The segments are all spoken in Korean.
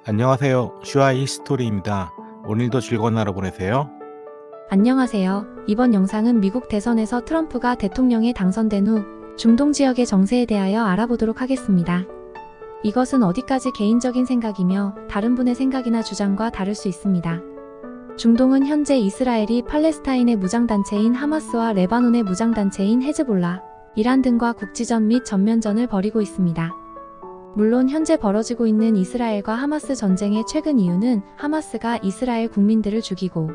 안녕하세요. 슈아이 히스토리입니다. 오늘도 즐거운 하루 보내세요. 안녕하세요. 이번 영상은 미국 대선에서 트럼프가 대통령에 당선된 후 중동 지역의 정세에 대하여 알아보도록 하겠습니다. 이것은 어디까지 개인적인 생각이며 다른 분의 생각이나 주장과 다를 수 있습니다. 중동은 현재 이스라엘이 팔레스타인의 무장단체인 하마스와 레바논의 무장단체인 헤즈볼라, 이란 등과 국지전 및 전면전을 벌이고 있습니다. 물론 현재 벌어지고 있는 이스라엘과 하마스 전쟁의 최근 이유는 하마스가 이스라엘 국민들을 죽이고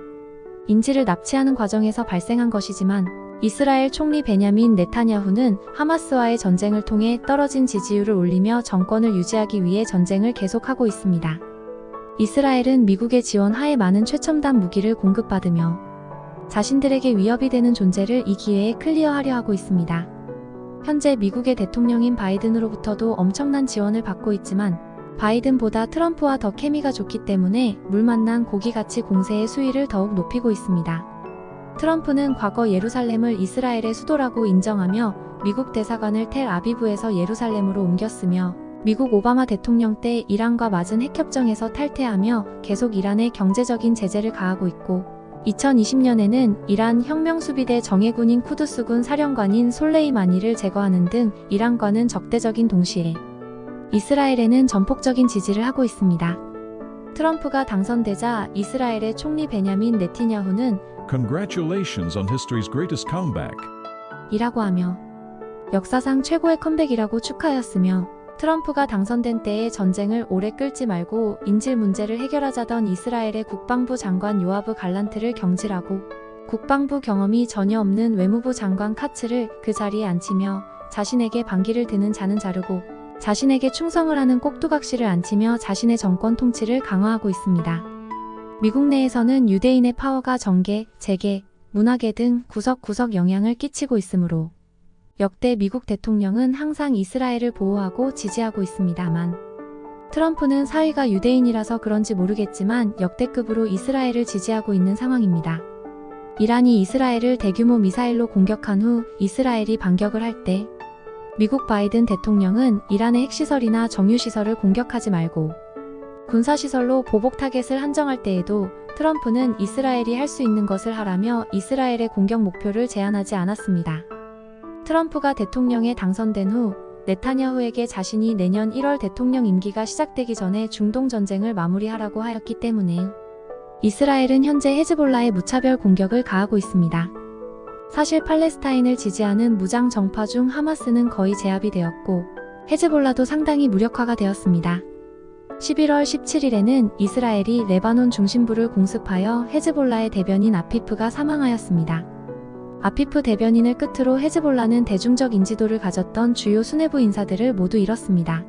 인질을 납치하는 과정에서 발생한 것이지만 이스라엘 총리 베냐민 네타냐후는 하마스와의 전쟁을 통해 떨어진 지지율을 올리며 정권을 유지하기 위해 전쟁을 계속하고 있습니다. 이스라엘은 미국의 지원 하에 많은 최첨단 무기를 공급받으며 자신들에게 위협이 되는 존재를 이 기회에 클리어하려 하고 있습니다. 현재 미국의 대통령인 바이든으로부터도 엄청난 지원을 받고 있지만 바이든보다 트럼프와 더 케미가 좋기 때문에 물 만난 고기같이 공세의 수위를 더욱 높이고 있습니다. 트럼프는 과거 예루살렘을 이스라엘의 수도라고 인정하며 미국 대사관을 텔 아비브에서 예루살렘으로 옮겼으며 미국 오바마 대통령 때 이란과 맞은 핵협정에서 탈퇴하며 계속 이란에 경제적인 제재를 가하고 있고 2020년에는 이란 혁명수비대 정예군인 쿠두스군 사령관인 솔레이마니를 제거하는 등 이란과는 적대적인 동시에 이스라엘에는 전폭적인 지지를 하고 있습니다. 트럼프가 당선되자 이스라엘의 총리 베냐민 네티냐후는 Congratulations on history's greatest comeback. 이라고 하며 역사상 최고의 컴백이라고 축하하였으며 트럼프가 당선된 때의 전쟁을 오래 끌지 말고 인질 문제를 해결하자던 이스라엘의 국방부 장관 요아브 갈란트를 경질하고 국방부 경험이 전혀 없는 외무부 장관 카츠를 그 자리에 앉히며 자신에게 반기를 드는 자는 자르고 자신에게 충성을 하는 꼭두각시를 앉히며 자신의 정권 통치를 강화하고 있습니다. 미국 내에서는 유대인의 파워가 정계, 재계, 문화계 등 구석구석 영향을 끼치고 있으므로 역대 미국 대통령은 항상 이스라엘을 보호하고 지지하고 있습니다만 트럼프는 사위가 유대인이라서 그런지 모르겠지만 역대급으로 이스라엘을 지지하고 있는 상황입니다. 이란이 이스라엘을 대규모 미사일로 공격한 후 이스라엘이 반격을 할 때 미국 바이든 대통령은 이란의 핵시설이나 정유시설을 공격하지 말고 군사시설로 보복 타겟을 한정할 때에도 트럼프는 이스라엘이 할 수 있는 것을 하라며 이스라엘의 공격 목표를 제한하지 않았습니다. 트럼프가 대통령에 당선된 후 네타냐후에게 자신이 내년 1월 대통령 임기가 시작되기 전에 중동 전쟁을 마무리하라고 하였기 때문에 이스라엘은 현재 헤즈볼라의 무차별 공격을 가하고 있습니다. 사실 팔레스타인을 지지하는 무장 정파 중 하마스는 거의 제압이 되었고 헤즈볼라도 상당히 무력화가 되었습니다. 11월 17일에는 이스라엘이 레바논 중심부를 공습하여 헤즈볼라의 대변인 아피프가 사망하였습니다. 아피프 대변인을 끝으로 헤즈볼라는 대중적 인지도를 가졌던 주요 수뇌부 인사들을 모두 잃었습니다.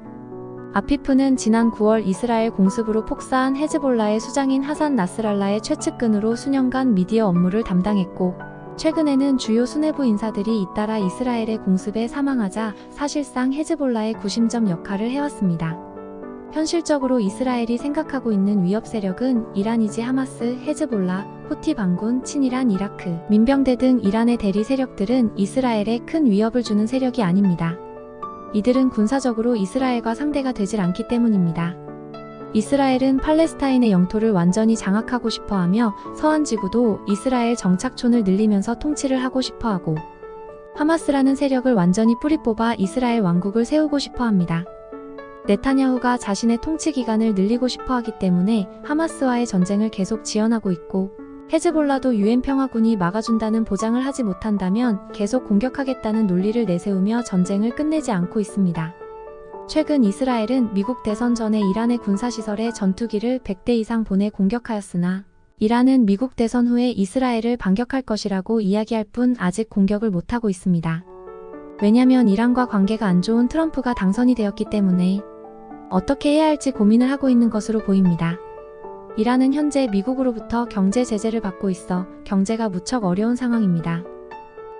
아피프는 지난 9월 이스라엘 공습으로 폭사한 헤즈볼라의 수장인 하산 나스랄라의 최측근으로 수년간 미디어 업무를 담당했고 최근에는 주요 수뇌부 인사들이 잇따라 이스라엘의 공습에 사망하자 사실상 헤즈볼라의 구심점 역할을 해왔습니다. 현실적으로 이스라엘이 생각하고 있는 위협 세력은 이란이지 하마스, 헤즈볼라, 후티 반군, 친이란 이라크, 민병대 등 이란의 대리 세력들은 이스라엘에 큰 위협을 주는 세력이 아닙니다. 이들은 군사적으로 이스라엘과 상대가 되질 않기 때문입니다. 이스라엘은 팔레스타인의 영토를 완전히 장악하고 싶어하며 서한 지구도 이스라엘 정착촌을 늘리면서 통치를 하고 싶어하고 하마스라는 세력을 완전히 뿌리 뽑아 이스라엘 왕국을 세우고 싶어합니다. 네타냐후가 자신의 통치 기간을 늘리고 싶어하기 때문에 하마스와의 전쟁을 계속 지연하고 있고 헤즈볼라도 유엔 평화군이 막아준다는 보장을 하지 못한다면 계속 공격하겠다는 논리를 내세우며 전쟁을 끝내지 않고 있습니다. 최근 이스라엘은 미국 대선 전에 이란의 군사시설에 전투기를 100대 이상 보내 공격하였으나 이란은 미국 대선 후에 이스라엘을 반격할 것이라고 이야기할 뿐 아직 공격을 못하고 있습니다. 왜냐면 이란과 관계가 안 좋은 트럼프가 당선이 되었기 때문에 어떻게 해야 할지 고민을 하고 있는 것으로 보입니다. 이란은 현재 미국으로부터 경제 제재를 받고 있어 경제가 무척 어려운 상황입니다.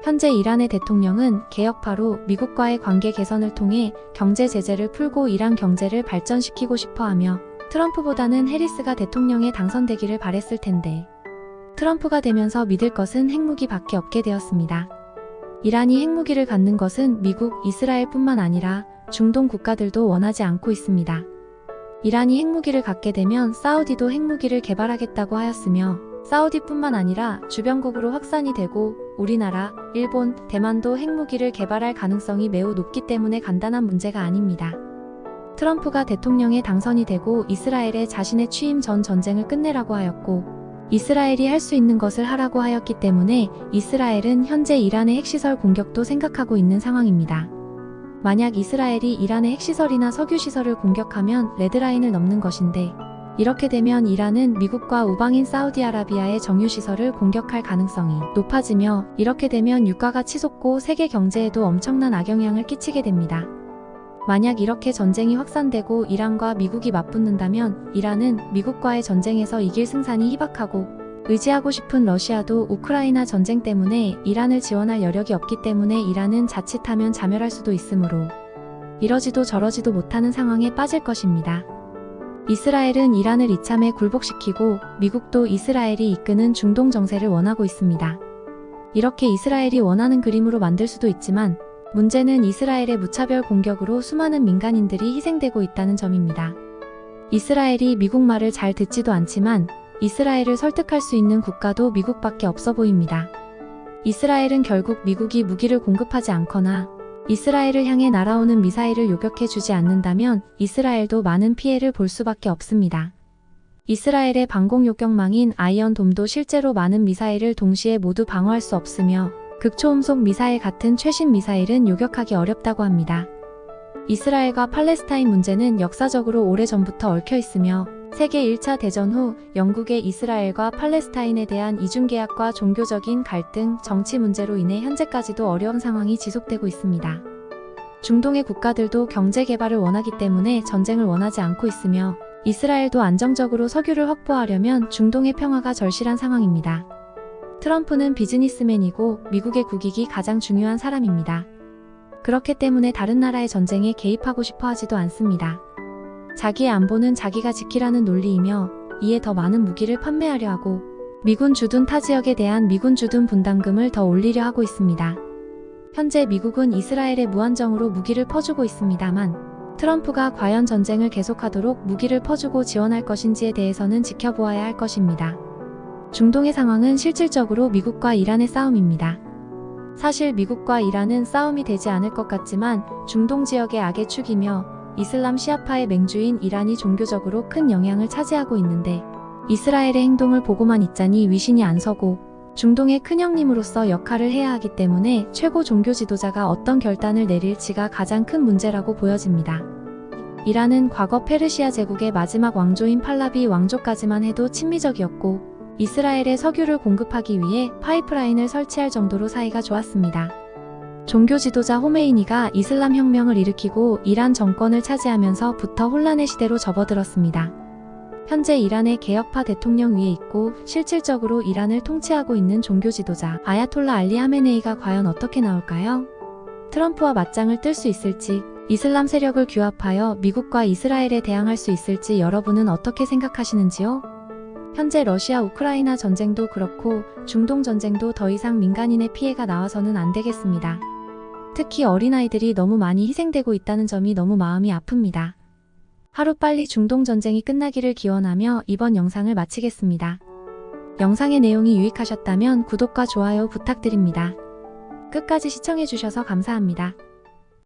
현재 이란의 대통령은 개혁파로 미국과의 관계 개선을 통해 경제 제재를 풀고 이란 경제를 발전시키고 싶어하며 트럼프보다는 해리스가 대통령에 당선되기를 바랬을 텐데 트럼프가 되면서 믿을 것은 핵무기밖에 없게 되었습니다. 이란이 핵무기를 갖는 것은 미국, 이스라엘뿐만 아니라 중동 국가들도 원하지 않고 있습니다. 이란이 핵무기를 갖게 되면 사우디도 핵무기를 개발하겠다고 하였으며 사우디뿐만 아니라 주변국으로 확산이 되고 우리나라, 일본, 대만도 핵무기를 개발할 가능성이 매우 높기 때문에 간단한 문제가 아닙니다. 트럼프가 대통령에 당선이 되고 이스라엘에 자신의 취임 전 전쟁을 끝내라고 하였고 이스라엘이 할 수 있는 것을 하라고 하였기 때문에 이스라엘은 현재 이란의 핵시설 공격도 생각하고 있는 상황입니다. 만약 이스라엘이 이란의 핵시설이나 석유시설을 공격하면 레드라인을 넘는 것인데 이렇게 되면 이란은 미국과 우방인 사우디아라비아의 정유시설을 공격할 가능성이 높아지며 이렇게 되면 유가가 치솟고 세계 경제에도 엄청난 악영향을 끼치게 됩니다. 만약 이렇게 전쟁이 확산되고 이란과 미국이 맞붙는다면 이란은 미국과의 전쟁에서 이길 승산이 희박하고 의지하고 싶은 러시아도 우크라이나 전쟁 때문에 이란을 지원할 여력이 없기 때문에 이란은 자칫하면 자멸할 수도 있으므로 이러지도 저러지도 못하는 상황에 빠질 것입니다. 이스라엘은 이란을 이참에 굴복시키고 미국도 이스라엘이 이끄는 중동 정세를 원하고 있습니다. 이렇게 이스라엘이 원하는 그림으로 만들 수도 있지만 문제는 이스라엘의 무차별 공격으로 수많은 민간인들이 희생되고 있다는 점입니다. 이스라엘이 미국 말을 잘 듣지도 않지만 이스라엘을 설득할 수 있는 국가도 미국밖에 없어 보입니다. 이스라엘은 결국 미국이 무기를 공급하지 않거나 이스라엘을 향해 날아오는 미사일을 요격해 주지 않는다면 이스라엘도 많은 피해를 볼 수밖에 없습니다. 이스라엘의 방공 요격망인 아이언돔도 실제로 많은 미사일을 동시에 모두 방어할 수 없으며 극초음속 미사일 같은 최신 미사일은 요격하기 어렵다고 합니다. 이스라엘과 팔레스타인 문제는 역사적으로 오래전부터 얽혀 있으며 세계 1차 대전 후 영국의 이스라엘과 팔레스타인에 대한 이중계약과 종교적인 갈등, 정치 문제로 인해 현재까지도 어려운 상황이 지속되고 있습니다. 중동의 국가들도 경제 개발을 원하기 때문에 전쟁을 원하지 않고 있으며 이스라엘도 안정적으로 석유를 확보하려면 중동의 평화가 절실한 상황입니다. 트럼프는 비즈니스맨이고 미국의 국익이 가장 중요한 사람입니다. 그렇기 때문에 다른 나라의 전쟁에 개입하고 싶어 하지도 않습니다. 자기의 안보는 자기가 지키라는 논리이며 이에 더 많은 무기를 판매하려 하고 미군 주둔 타 지역에 대한 미군 주둔 분담금을 더 올리려 하고 있습니다. 현재 미국은 이스라엘에 무한정으로 무기를 퍼주고 있습니다만 트럼프가 과연 전쟁을 계속하도록 무기를 퍼주고 지원할 것인지에 대해서는 지켜보아야 할 것입니다. 중동의 상황은 실질적으로 미국과 이란의 싸움입니다. 사실 미국과 이란은 싸움이 되지 않을 것 같지만 중동 지역의 악의 축이며 이슬람 시아파의 맹주인 이란이 종교적으로 큰 영향을 차지하고 있는데 이스라엘의 행동을 보고만 있자니 위신이 안 서고 중동의 큰형님으로서 역할을 해야 하기 때문에 최고 종교 지도자가 어떤 결단을 내릴지가 가장 큰 문제라고 보여집니다. 이란은 과거 페르시아 제국의 마지막 왕조인 팔라비 왕조까지만 해도 친미적이었고 이스라엘에 석유를 공급하기 위해 파이프라인을 설치할 정도로 사이가 좋았습니다. 종교 지도자 호메이니가 이슬람 혁명을 일으키고 이란 정권을 차지하면서부터 혼란의 시대로 접어들었습니다. 현재 이란의 개혁파 대통령 위에 있고 실질적으로 이란을 통치하고 있는 종교 지도자 아야톨라 알리 하메네이가 과연 어떻게 나올까요? 트럼프와 맞짱을 뜰 수 있을지, 이슬람 세력을 규합하여 미국과 이스라엘에 대항할 수 있을지 여러분은 어떻게 생각하시는지요? 현재 러시아 우크라이나 전쟁도 그렇고 중동 전쟁도 더 이상 민간인의 피해가 나와서는 안 되겠습니다. 특히 어린아이들이 너무 많이 희생되고 있다는 점이 너무 마음이 아픕니다. 하루빨리 중동 전쟁이 끝나기를 기원하며 이번 영상을 마치겠습니다. 영상의 내용이 유익하셨다면 구독과 좋아요 부탁드립니다. 끝까지 시청해주셔서 감사합니다.